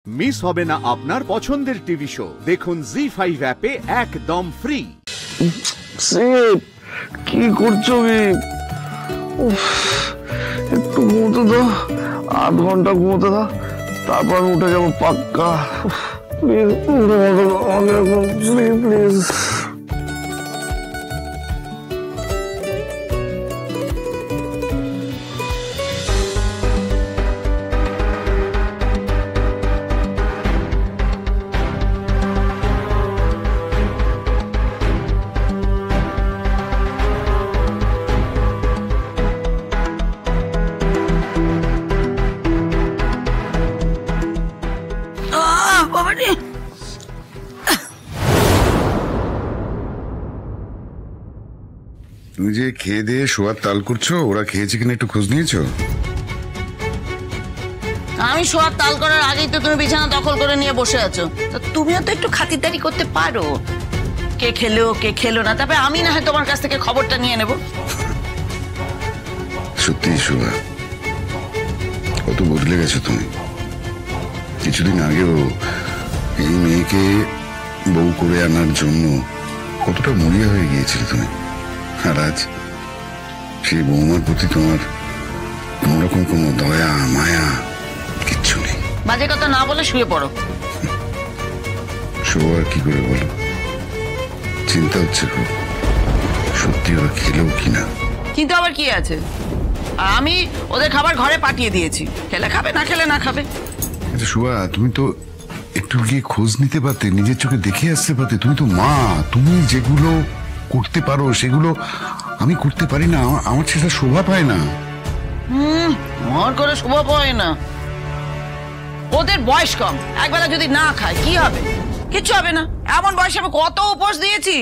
Miss হবে না আপনার পছন্দের টিভি শো। দেখুন জি5 অ্যাপে একদম ফ্রি। কি করছো? একটু ঘুমোতে দাও, 8 ঘন্টা ঘুমোতে দাও, তারপর আমি উঠে যাবো পাক্কা। Please please. তুমি যে খেয়ে দিয়ে শোয়ার তাল করছো, ওরা খেয়েছে কিনা একটু খোঁজ নিয়েছো? আমি শোয়ার তাল করার আগেই তো তুমি বিছানা দখল করে নিয়ে বসে আছো। তো তুমিও তো একটু খাতিরদারি করতে পারো, কে খেলো কে খেলো না, তারপরে আমি না হয় তোমার কাছ থেকে খবরটা নিয়ে নেব। সত্যি শোভা, কত বদলে গেছো তুমি। কিছুদিন আগেও এই মেয়েকে বউ করে আনার জন্য কতটা মরিয়া হয়ে গিয়েছিলে তুমি, আর আজ সেই বৌমার প্রতি তোমার কোনোরকম কোনো দয়া মায়া কিচ্ছু নেই। বাজে কথা না বলে শুয়ে পড়ো। শোভা, আর কি করে বলো, চিন্তা হচ্ছে খুব, সত্যি ওরা খেলেও কিনা। কিন্তু আবার কি আছে, আর আমি ওদের খাবার ঘরে পাঠিয়ে দিয়েছি, খেলে খাবে না খেলে না খাবে। আচ্ছা শোভা, তুমি তো একটু গিয়ে খোঁজ নিতে পারতে, নিজের চোখে দেখে আসতে পারতে। তুমি তো মা, তুমি যেগুলো করতে পারো সেগুলো আমি করতে পারি না, আমার সেটা শোভা পায় না। মর করে শোভা পায় না। ওদের বয়স কম, একবেলা যদি না খায় কি হবে? কিচ্ছু হবে না। এমন বয়সে আমি কত উপোস দিয়েছি।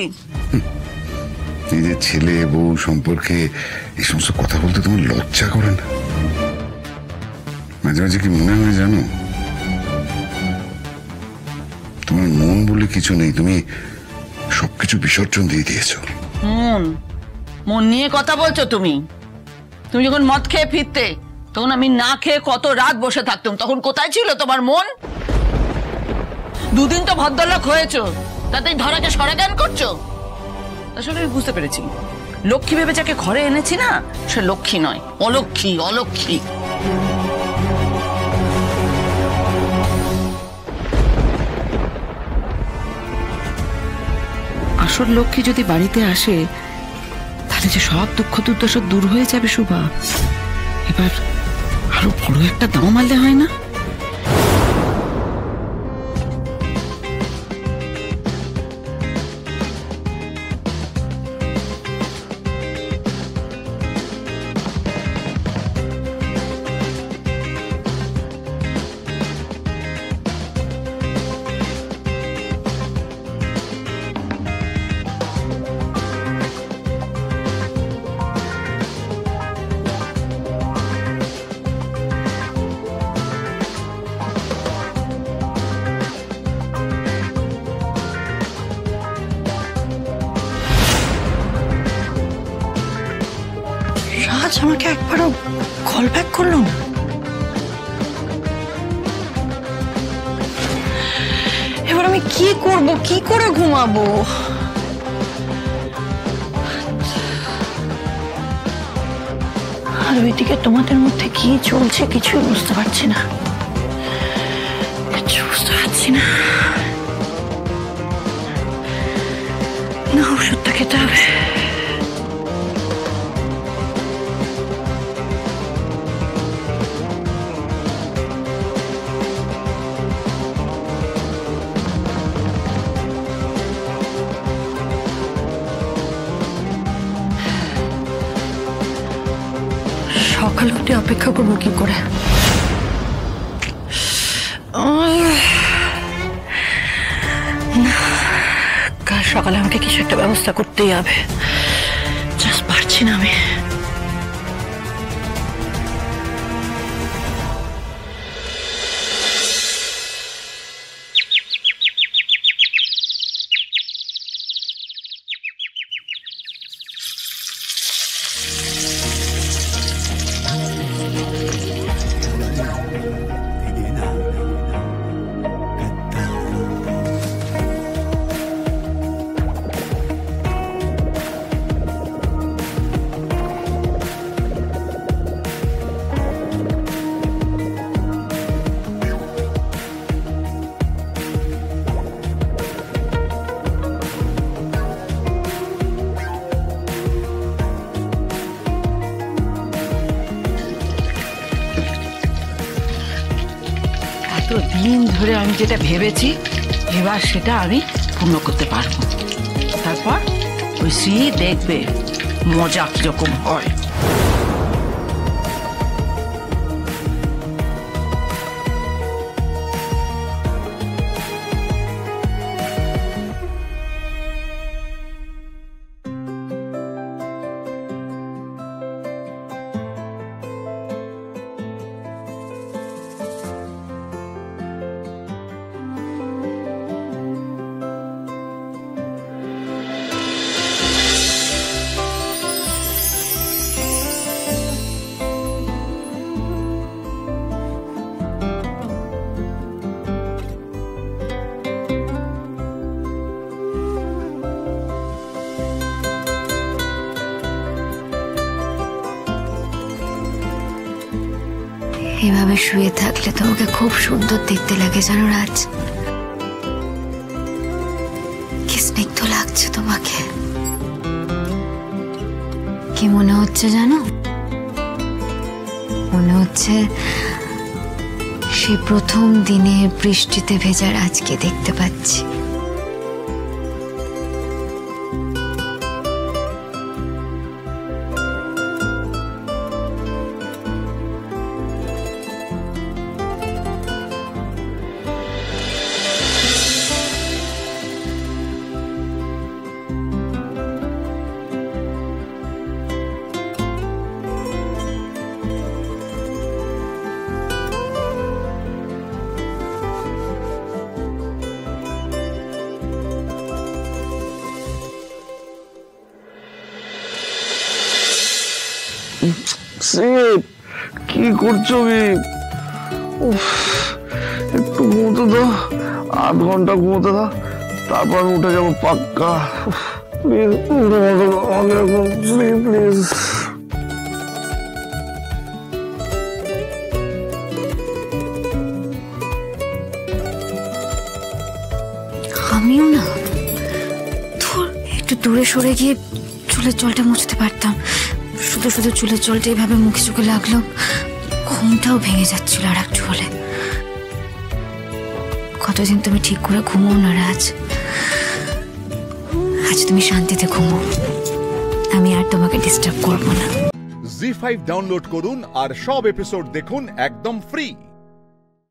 নিজের ছেলে বউ সম্পর্কে এই সমস্ত কথা বলতে তোমার লজ্জা করে না? মাঝে মাঝে কি মনে হয় জানো, তোমার মন বলে কিছু নেই, তুমি সবকিছু বিসর্জন দিয়ে দিয়েছো। মন নিয়ে কথা বলছো তুমি? তুমি যখন মদ খেয়ে ফিরতে, তখন আমি না খেয়ে কত রাত বসে থাকতাম, তখন কোথায় ছিল তোমার মন? দুদিন তো ভদ্রলোক হয়েছো, তাতেই ধরাকে সরাজ্ঞান করছো। আসলে আমি বুঝতে পেরেছি, লক্ষ্মী ভেবে যাকে ঘরে এনেছি না, সে লক্ষ্মী নয়, অলক্ষ্মী অলক্ষ্মী। আসল লক্ষ্মী যদি বাড়িতে আসে, তাহলে যে সব দুঃখ দুর্দশা দূর হয়ে যাবে শোভা। এবার আরো বড় একটা দাম মারলে হয় না? রাজ আমাকে একবারও কল ব্যাক করলো না। এবার আমি কি করব, কি করে ঘুমাবো? আর ওইদিকে তোমাদের মধ্যে কি চলছে কিছুই বুঝতে পারছি না, কিছু বুঝতে পারছি না। না, ওষুধটা খেতে হবে। সকাল উঠে অপেক্ষা করবো কি করে? কাল সকালে আমাকে কিছু একটা ব্যবস্থা করতেই হবে, জাস্ট পারছি না আমি। এতদিন ধরে আমি যেটা ভেবেছি এবার সেটা আমি পূর্ণ করতে পারবো। তারপর ওই শ্রী দেখবে মজা কিরকম হয়। এভাবে শুয়ে থাকলে তোমাকে খুব সুন্দর দেখতে লাগে জানো রাজ। কি স্নিগ্ধ লাগছে তোমাকে। কি মনে হচ্ছে জানো? মনে হচ্ছে সে প্রথম দিনের বৃষ্টিতে ভেজা রাজকে দেখতে পাচ্ছি। কি করছো? একটু ঘুমোতে দাও, 8 ঘন্টা ঘুমোতে দাও, তারপর উঠে যাবো পাক্কা। Please please. আমিও না একটু দূরে সরে গিয়ে চুলের জলটা মুছতে পারতাম। শুধু শুধু চুলের জলটা এভাবে মুখে চোখে লাগলো, ঘুমটাও ভেঙে যাচ্ছিল আর একটু হলে। কতদিন তুমি ঠিক করে ঘুমো না রাজ। আজ তুমি শান্তিতে ঘুমো, আমি আর তোমাকে ডিস্টার্ব করবো না। জি5 ডাউনলোড করুন আর সব এপিসোড দেখুন একদম ফ্রি।